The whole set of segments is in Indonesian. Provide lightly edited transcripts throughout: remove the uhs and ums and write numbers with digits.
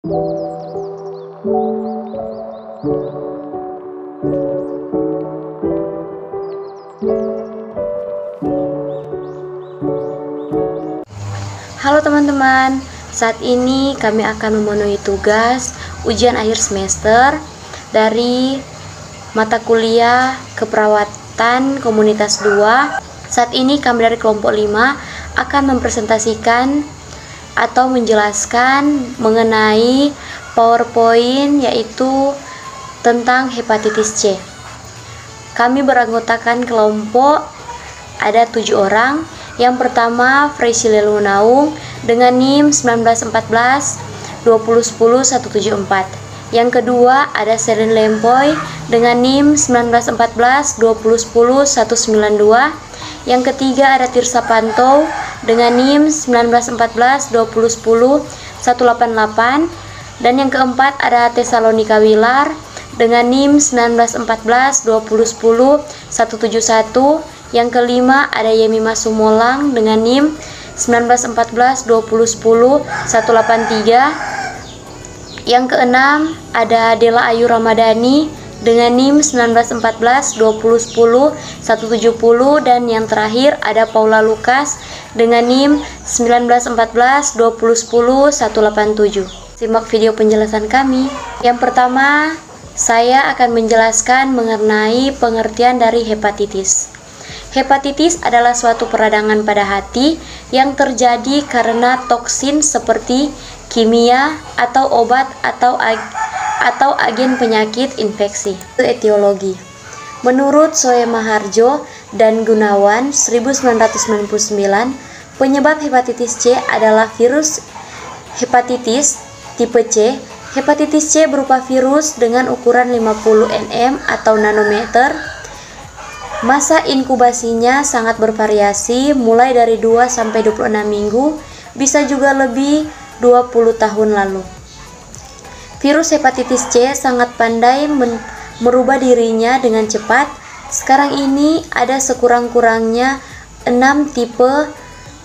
Halo teman-teman, saat ini kami akan memenuhi tugas ujian akhir semester dari mata kuliah Keperawatan Komunitas 2. Saat ini kami dari kelompok 5 akan mempresentasikan atau menjelaskan mengenai PowerPoint, yaitu tentang hepatitis C. Kami beranggotakan kelompok ada 7 orang. Yang pertama, Freysile Lunaung dengan NIM 1914 2010 174. Yang kedua, ada Serin Lempoy dengan NIM 1914 2010 192. Yang ketiga, ada Tirsa Pantou dengan NIM 1914 2010 188. Dan yang keempat, ada Tesalonika Wilar dengan NIM 1914 2010 171. Yang kelima, ada Yemima Sumolang dengan NIM 1914 2010 183. Yang keenam, ada Dela Ayu Ramadhani dengan NIM 1914 2010 170. Dan yang terakhir, ada Paula Lukas dengan NIM 1914 2010 187. Simak video penjelasan kami. Yang pertama, saya akan menjelaskan mengenai pengertian dari hepatitis. Hepatitis adalah suatu peradangan pada hati yang terjadi karena toksin seperti kimia atau obat atau agen penyakit infeksi. Etiologi. Menurut Soema Harjo dan Gunawan 1999, penyebab hepatitis C adalah virus hepatitis tipe C. Hepatitis C berupa virus dengan ukuran 50 nm atau nanometer. Masa inkubasinya sangat bervariasi, mulai dari 2 sampai 26 minggu, bisa juga lebih 20 tahun lalu. Virus hepatitis C sangat pandai merubah dirinya dengan cepat. Sekarang ini ada sekurang-kurangnya 6 tipe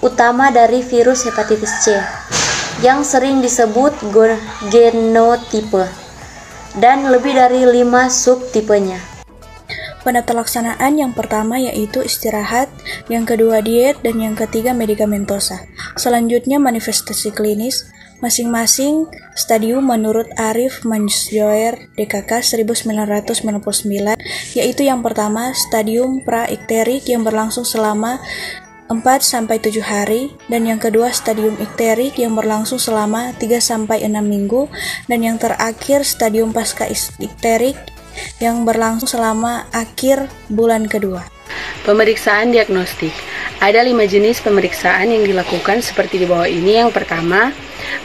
utama dari virus hepatitis C, yang sering disebut genotipe, dan lebih dari 5 subtipenya. Penata laksanaan yang pertama yaitu istirahat, yang kedua diet, dan yang ketiga medikamentosa. Selanjutnya manifestasi klinis, masing-masing stadium menurut Arif Mansyur DKK 1999, yaitu yang pertama stadium praikterik yang berlangsung selama 4-7 hari, dan yang kedua stadium ikterik yang berlangsung selama 3-6 minggu, dan yang terakhir stadium pasca ikterik yang berlangsung selama akhir bulan kedua. Pemeriksaan diagnostik. Ada 5 jenis pemeriksaan yang dilakukan seperti di bawah ini. Yang pertama,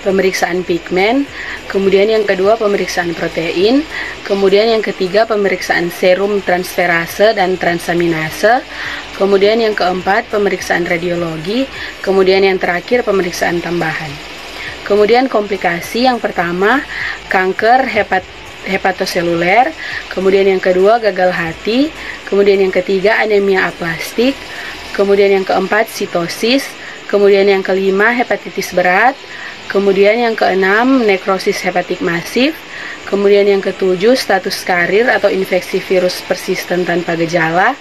pemeriksaan pigmen, kemudian yang kedua pemeriksaan protein, kemudian yang ketiga pemeriksaan serum transferase dan transaminase, kemudian yang keempat pemeriksaan radiologi, kemudian yang terakhir pemeriksaan tambahan. Kemudian komplikasi, yang pertama kanker hepatoseluler, kemudian yang kedua gagal hati, kemudian yang ketiga anemia aplastik, kemudian yang keempat sitosis, kemudian yang kelima hepatitis berat, kemudian yang keenam nekrosis hepatik masif, kemudian yang ketujuh status karir atau infeksi virus persisten tanpa gejala,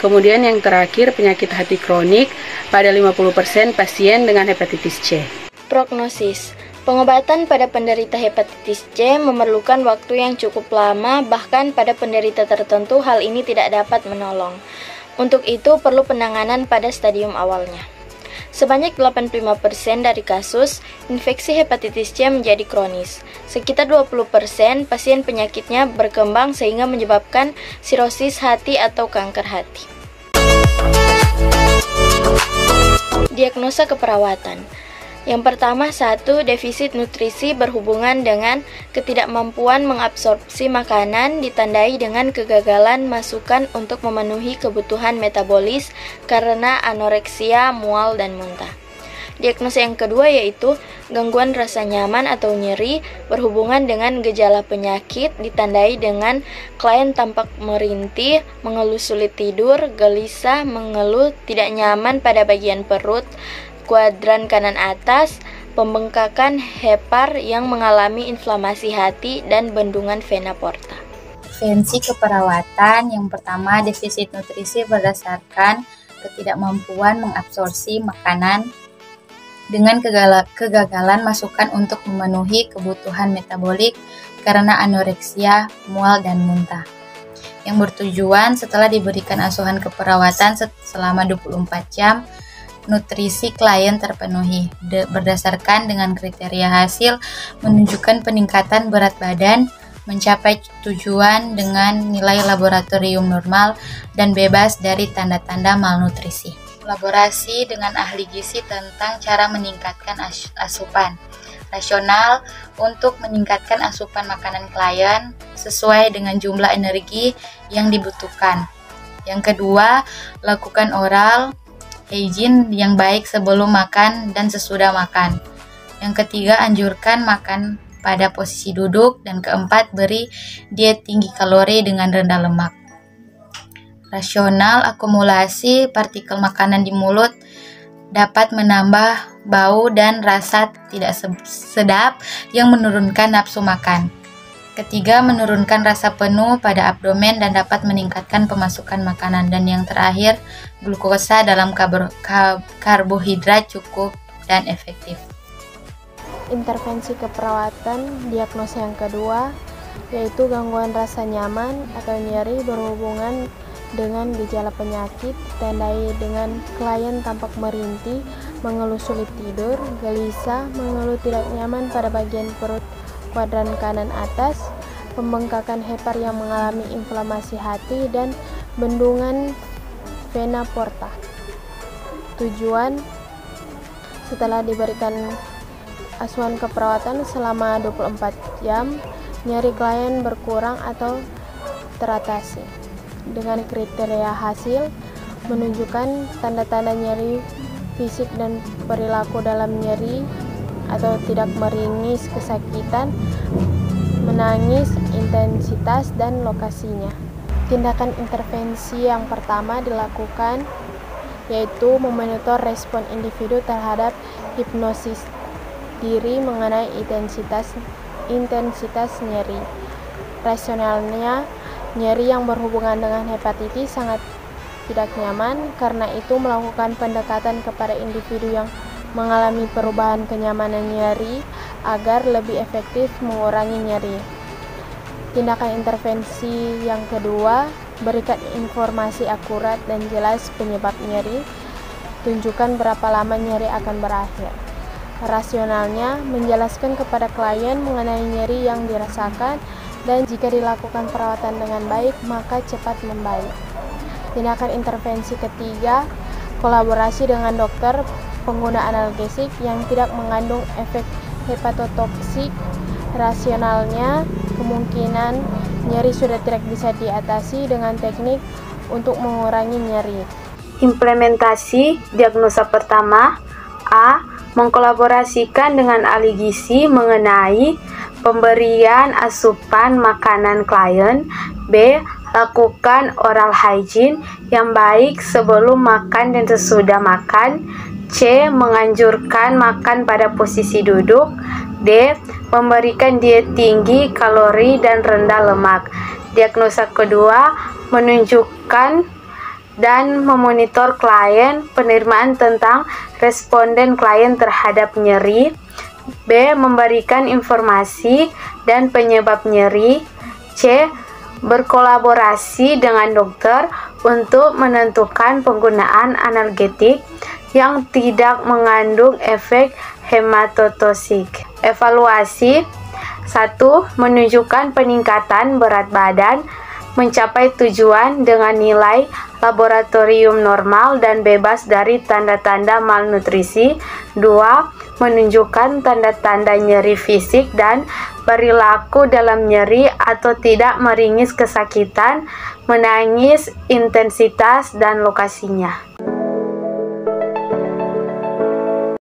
kemudian yang terakhir penyakit hati kronik pada 50% pasien dengan hepatitis C. Prognosis. Pengobatan pada penderita hepatitis C memerlukan waktu yang cukup lama, bahkan pada penderita tertentu hal ini tidak dapat menolong. Untuk itu perlu penanganan pada stadium awalnya. Sebanyak 85% dari kasus, infeksi hepatitis C menjadi kronis. Sekitar 20% pasien penyakitnya berkembang sehingga menyebabkan sirosis hati atau kanker hati. Diagnosa keperawatan. Yang pertama, 1. Defisit nutrisi berhubungan dengan ketidakmampuan mengabsorpsi makanan ditandai dengan kegagalan masukan untuk memenuhi kebutuhan metabolis karena anoreksia, mual, dan muntah. Diagnosa yang kedua yaitu gangguan rasa nyaman atau nyeri berhubungan dengan gejala penyakit ditandai dengan klien tampak merintih, mengeluh sulit tidur, gelisah, mengeluh tidak nyaman pada bagian perut, kuadran kanan atas, pembengkakan hepar yang mengalami inflamasi hati, dan bendungan vena porta. Intervensi keperawatan yang pertama, defisit nutrisi berdasarkan ketidakmampuan mengabsorpsi makanan dengan kegagalan masukan untuk memenuhi kebutuhan metabolik karena anoreksia, mual, dan muntah. Yang bertujuan setelah diberikan asuhan keperawatan selama 24 jam, nutrisi klien terpenuhi berdasarkan dengan kriteria hasil menunjukkan peningkatan berat badan, mencapai tujuan dengan nilai laboratorium normal dan bebas dari tanda-tanda malnutrisi. Kolaborasi dengan ahli gizi tentang cara meningkatkan asupan rasional untuk meningkatkan asupan makanan klien sesuai dengan jumlah energi yang dibutuhkan. Yang kedua, lakukan oral hygiene yang baik sebelum makan dan sesudah makan. Yang ketiga, anjurkan makan pada posisi duduk, dan keempat, beri diet tinggi kalori dengan rendah lemak. Rasional, akumulasi partikel makanan di mulut dapat menambah bau dan rasa tidak sedap yang menurunkan nafsu makan. Ketiga, menurunkan rasa penuh pada abdomen dan dapat meningkatkan pemasukan makanan. Dan yang terakhir, glukosa dalam karbohidrat cukup dan efektif. Intervensi keperawatan diagnosa yang kedua yaitu gangguan rasa nyaman atau nyeri berhubungan dengan gejala penyakit, ditandai dengan klien tampak merintih, mengeluh sulit tidur, gelisah, mengeluh tidak nyaman pada bagian perut kuadran kanan atas, pembengkakan hepar yang mengalami inflamasi hati, dan bendungan vena porta. Tujuan setelah diberikan asuhan keperawatan selama 24 jam, nyeri klien berkurang atau teratasi. Dengan kriteria hasil menunjukkan tanda-tanda nyeri fisik dan perilaku dalam nyeri atau tidak meringis, kesakitan, menangis, intensitas, dan lokasinya. Tindakan intervensi yang pertama dilakukan yaitu memonitor respon individu terhadap hipnosis diri mengenai intensitas nyeri. Rasionalnya, nyeri yang berhubungan dengan hepatitis sangat tidak nyaman, karena itu melakukan pendekatan kepada individu yang mengalami perubahan kenyamanan nyeri agar lebih efektif mengurangi nyeri. Tindakan intervensi yang kedua, berikan informasi akurat dan jelas penyebab nyeri, tunjukkan berapa lama nyeri akan berakhir. Rasionalnya, menjelaskan kepada klien mengenai nyeri yang dirasakan, dan jika dilakukan perawatan dengan baik, maka cepat membaik. Tindakan intervensi ketiga, kolaborasi dengan dokter pengguna analgesik yang tidak mengandung efek hepatotoksik. Rasionalnya, kemungkinan nyeri sudah tidak bisa diatasi dengan teknik untuk mengurangi nyeri. Implementasi diagnosa pertama, A. Mengkolaborasikan dengan ahli gizi mengenai pemberian asupan makanan klien. B. Lakukan oral hygiene yang baik sebelum makan dan sesudah makan. C. Menganjurkan makan pada posisi duduk. D. Memberikan diet tinggi kalori dan rendah lemak. Diagnosa kedua, menunjukkan dan memonitor klien, penerimaan tentang responden klien terhadap nyeri. B. Memberikan informasi dan penyebab nyeri. C. Berkolaborasi dengan dokter untuk menentukan penggunaan analgetik yang tidak mengandung efek hematotoksik. Evaluasi 1. Menunjukkan peningkatan berat badan mencapai tujuan dengan nilai laboratorium normal dan bebas dari tanda-tanda malnutrisi. 2. Menunjukkan tanda-tanda nyeri fisik dan perilaku dalam nyeri atau tidak meringis, kesakitan, menangis, intensitas, dan lokasinya.